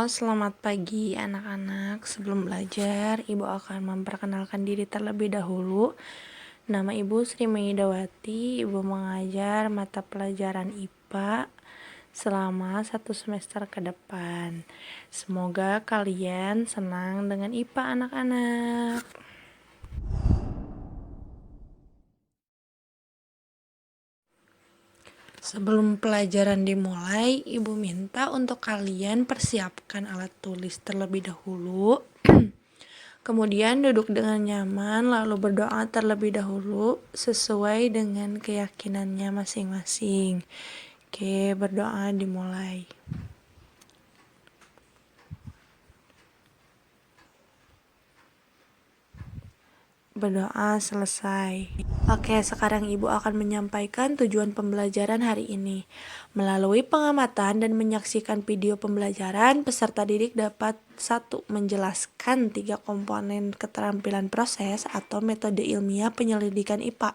Selamat pagi anak-anak. Sebelum belajar, Ibu akan memperkenalkan diri terlebih dahulu. Nama Ibu Sri Maidawati. Ibu mengajar mata pelajaran IPA selama 1 semester ke depan. Semoga kalian senang dengan IPA anak-anak. Sebelum pelajaran dimulai, Ibu minta untuk kalian persiapkan alat tulis terlebih dahulu. Kemudian duduk dengan nyaman, lalu berdoa terlebih dahulu sesuai dengan keyakinannya masing-masing. Oke, berdoa dimulai. Berdoa selesai. Oke, sekarang Ibu akan menyampaikan tujuan pembelajaran hari ini. Melalui pengamatan dan menyaksikan video pembelajaran, peserta didik dapat 1. Menjelaskan 3 komponen keterampilan proses atau metode ilmiah penyelidikan IPA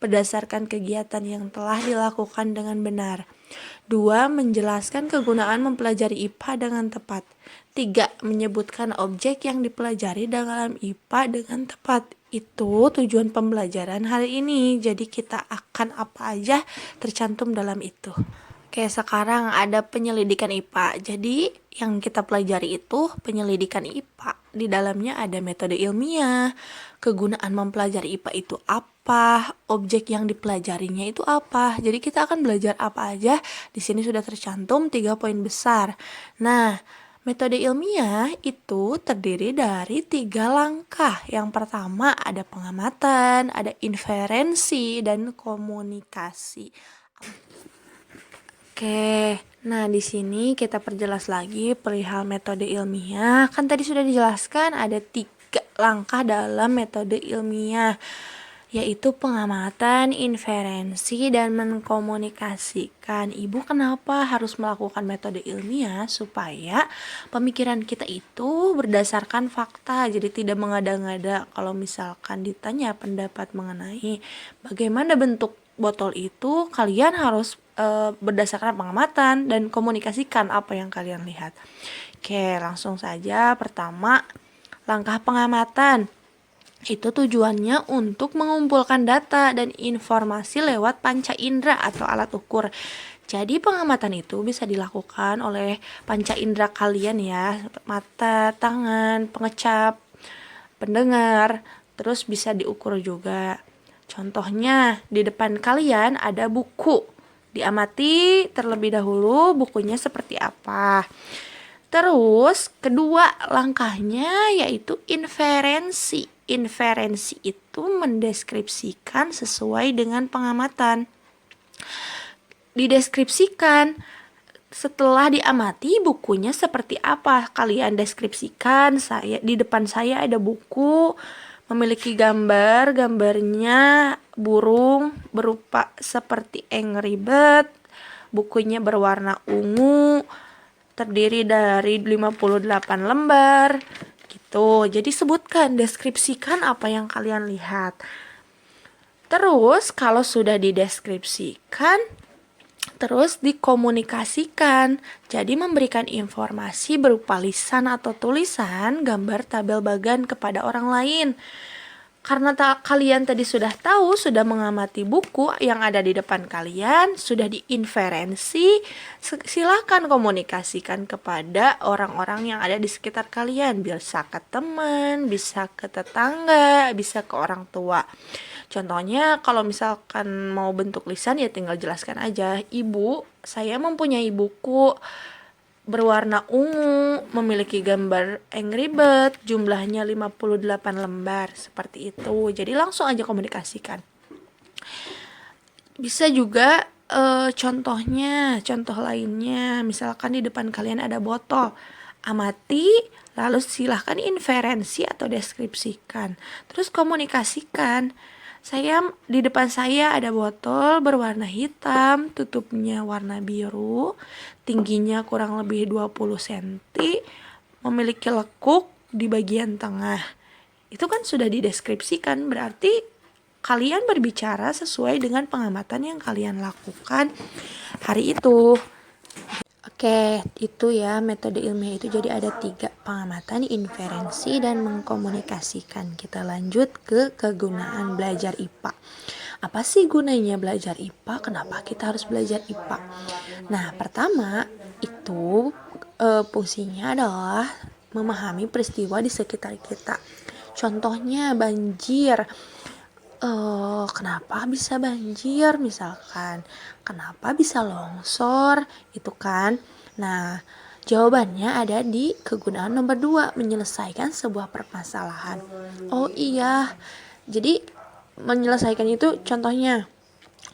berdasarkan kegiatan yang telah dilakukan dengan benar. 2. Menjelaskan kegunaan mempelajari IPA dengan tepat. 3. Menyebutkan objek yang dipelajari dalam IPA dengan tepat. Itu tujuan pembelajaran hari ini. Jadi kita akan apa aja tercantum dalam itu. Oke, sekarang ada penyelidikan IPA. Jadi yang kita pelajari itu penyelidikan IPA. Di dalamnya ada metode ilmiah, kegunaan mempelajari IPA itu apa, objek yang dipelajarinya itu apa. Jadi kita akan belajar apa aja. Di sini sudah tercantum 3 poin besar. Nah, metode ilmiah itu terdiri dari 3 langkah. Yang pertama ada pengamatan, ada inferensi, dan komunikasi. Oke, nah di sini kita perjelas lagi perihal metode ilmiah. Kan tadi sudah dijelaskan ada 3 langkah dalam metode ilmiah, yaitu pengamatan, inferensi, dan mengkomunikasikan. Ibu kenapa harus melakukan metode ilmiah? Supaya pemikiran kita itu berdasarkan fakta, jadi tidak mengada-ngada. Kalau misalkan ditanya pendapat mengenai bagaimana bentuk botol itu, kalian harus berdasarkan pengamatan dan komunikasikan apa yang kalian lihat. Oke, langsung saja. Pertama, langkah pengamatan. Itu tujuannya untuk mengumpulkan data dan informasi lewat panca indera atau alat ukur. Jadi pengamatan itu bisa dilakukan oleh panca indera kalian ya, mata, tangan, pengecap, pendengar, terus bisa diukur juga. Contohnya di depan kalian ada buku. Diamati terlebih dahulu bukunya seperti apa. Terus kedua langkahnya yaitu inferensi. Inferensi itu mendeskripsikan sesuai dengan pengamatan. Dideskripsikan setelah diamati bukunya seperti apa. Kalian deskripsikan. Di depan saya ada buku memiliki gambarnya burung berupa seperti Angry Bird. Bukunya berwarna ungu, terdiri dari 58 lembar gitu. Jadi sebutkan, deskripsikan apa yang kalian lihat. Terus kalau sudah dideskripsikan, terus dikomunikasikan. Jadi memberikan informasi berupa lisan atau tulisan, gambar, tabel bagan kepada orang lain. Karena kalian tadi sudah tahu, sudah mengamati buku yang ada di depan kalian, sudah diinferensi, silakan komunikasikan kepada orang-orang yang ada di sekitar kalian. Bisa ke teman, bisa ke tetangga, bisa ke orang tua. Contohnya kalau misalkan mau bentuk lisan ya tinggal jelaskan aja. Ibu, saya mempunyai buku berwarna ungu, memiliki gambar Angry Bird, jumlahnya 58 lembar, seperti itu. Jadi langsung aja komunikasikan. Bisa juga contoh lainnya, misalkan di depan kalian ada botol. Amati, lalu silahkan inferensi atau deskripsikan. Terus komunikasikan. Di depan saya ada botol berwarna hitam, tutupnya warna biru, tingginya kurang lebih 20 cm, memiliki lekuk di bagian tengah. Itu kan sudah dideskripsikan, berarti kalian berbicara sesuai dengan pengamatan yang kalian lakukan hari itu. Oke, itu ya metode ilmiah itu jadi ada 3: pengamatan, inferensi, dan mengkomunikasikan. Kita lanjut ke kegunaan belajar IPA. Apa sih gunanya belajar IPA? Kenapa kita harus belajar IPA? Nah, pertama itu fungsinya adalah memahami peristiwa di sekitar kita. Contohnya banjir. Kenapa bisa banjir misalkan, kenapa bisa longsor, itu kan. Nah, jawabannya ada di kegunaan nomor 2, menyelesaikan sebuah permasalahan. Oh iya, jadi menyelesaikan itu contohnya,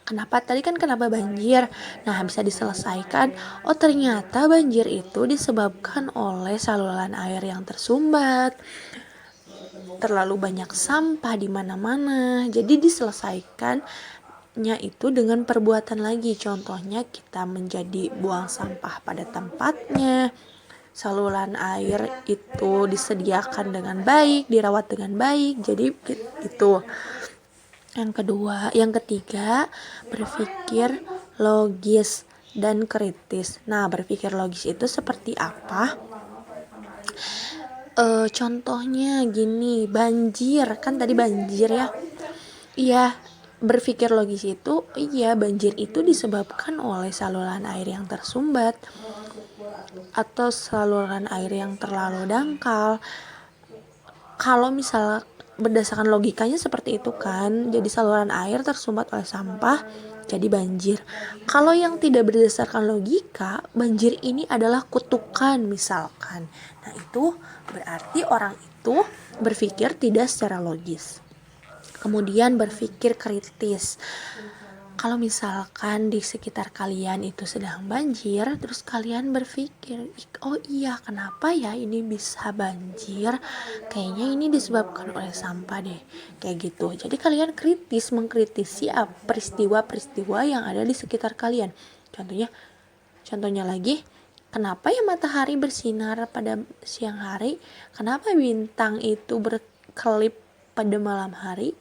kenapa tadi kan kenapa banjir? Nah, bisa diselesaikan. Oh, ternyata banjir itu disebabkan oleh saluran air yang tersumbat, terlalu banyak sampah di mana-mana. Jadi diselesaikannya itu dengan perbuatan lagi. Contohnya kita menjadi buang sampah pada tempatnya. Saluran air itu disediakan dengan baik, dirawat dengan baik. Jadi itu. Yang ketiga, berpikir logis dan kritis. Nah, berpikir logis itu seperti apa? Contohnya gini, banjir, kan tadi banjir ya. Iya, berpikir logis itu, iya banjir itu disebabkan oleh saluran air yang tersumbat atau saluran air yang terlalu dangkal. Kalau misal berdasarkan logikanya seperti itu kan, jadi saluran air tersumbat oleh sampah, jadi banjir. Kalau yang tidak berdasarkan logika, banjir ini adalah kutukan misalkan. Nah, itu berarti orang itu berpikir tidak secara logis. Kemudian berpikir kritis. Kalau misalkan di sekitar kalian itu sedang banjir, terus kalian berpikir, oh iya kenapa ya ini bisa banjir? Kayaknya ini disebabkan oleh sampah deh, kayak gitu. Jadi kalian kritis, mengkritisi peristiwa-peristiwa yang ada di sekitar kalian. Contohnya lagi, kenapa ya matahari bersinar pada siang hari? Kenapa bintang itu berkelip pada malam hari?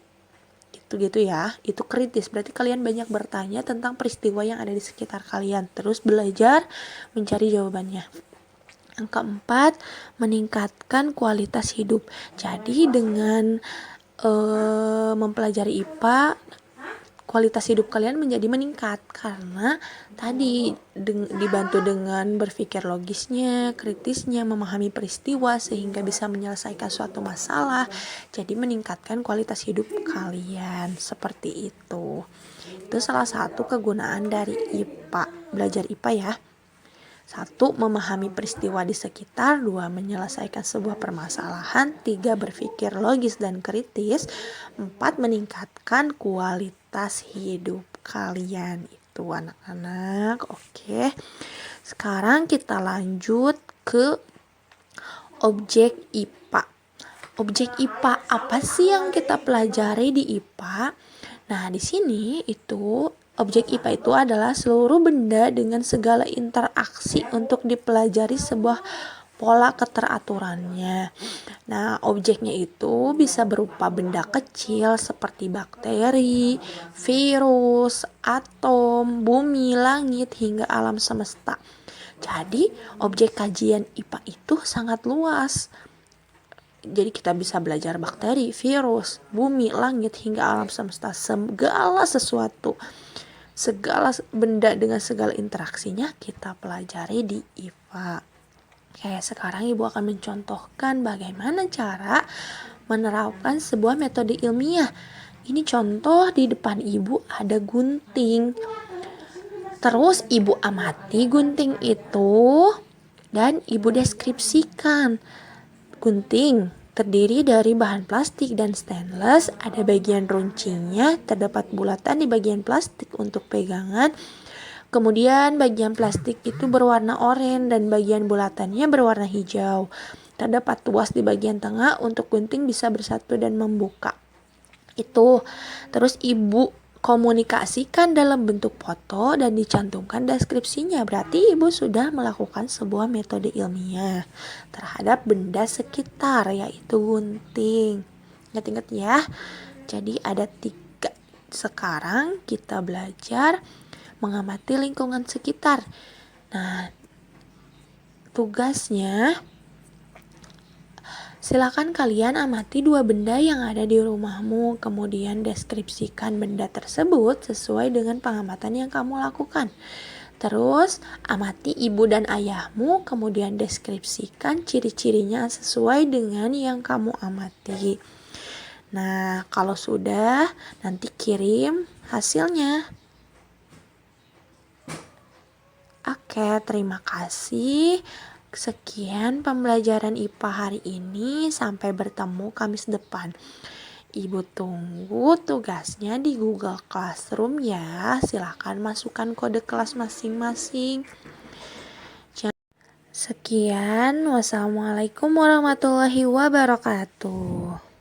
Gitu ya, itu kritis. Berarti kalian banyak bertanya tentang peristiwa yang ada di sekitar kalian, terus belajar mencari jawabannya. Yang keempat, meningkatkan kualitas hidup. Jadi dengan mempelajari IPA, kualitas hidup kalian menjadi meningkat karena tadi dibantu dengan berpikir logisnya, kritisnya, memahami peristiwa sehingga bisa menyelesaikan suatu masalah. Jadi meningkatkan kualitas hidup kalian seperti itu. Itu salah satu kegunaan dari IPA, belajar IPA ya. 1. Memahami peristiwa di sekitar. 2. Menyelesaikan sebuah permasalahan. 3. Berpikir logis dan kritis. 4. Meningkatkan kualitas hidup kalian. Itu anak-anak. Oke. Sekarang kita lanjut ke objek IPA. Objek IPA apa sih yang kita pelajari di IPA? Nah, di sini itu objek IPA itu adalah seluruh benda dengan segala interaksi untuk dipelajari sebuah pola keteraturannya. Nah, objeknya itu bisa berupa benda kecil seperti bakteri, virus, atom, bumi, langit, hingga alam semesta. Jadi, objek kajian IPA itu sangat luas. Jadi kita bisa belajar bakteri, virus, bumi, langit, hingga alam semesta. Segala sesuatu, segala benda dengan segala interaksinya kita pelajari di IPA. Oke, sekarang Ibu akan mencontohkan bagaimana cara menerapkan sebuah metode ilmiah. Ini contoh, di depan Ibu ada gunting. Terus Ibu amati gunting itu dan Ibu deskripsikan. Gunting terdiri dari bahan plastik dan stainless, ada bagian runcingnya, terdapat bulatan di bagian plastik untuk pegangan. Kemudian bagian plastik itu berwarna oranye dan bagian bulatannya berwarna hijau. Terdapat tuas di bagian tengah untuk gunting bisa bersatu dan membuka. Itu. Terus Ibu komunikasikan dalam bentuk foto dan dicantumkan deskripsinya. Berarti Ibu sudah melakukan sebuah metode ilmiah terhadap benda sekitar, yaitu gunting. Ingat-ingat ya. Jadi ada 3. Sekarang kita belajar mengamati lingkungan sekitar. Nah, tugasnya, silakan kalian amati 2 benda yang ada di rumahmu, kemudian deskripsikan benda tersebut sesuai dengan pengamatan yang kamu lakukan. Terus, amati ibu dan ayahmu, kemudian deskripsikan ciri-cirinya sesuai dengan yang kamu amati. Nah, kalau sudah, nanti kirim hasilnya. Oke, terima kasih. Sekian pembelajaran IPA hari ini. Sampai bertemu Kamis depan. Ibu tunggu tugasnya di Google Classroom ya. Silahkan masukkan kode kelas masing-masing. Sekian, wassalamualaikum warahmatullahi wabarakatuh.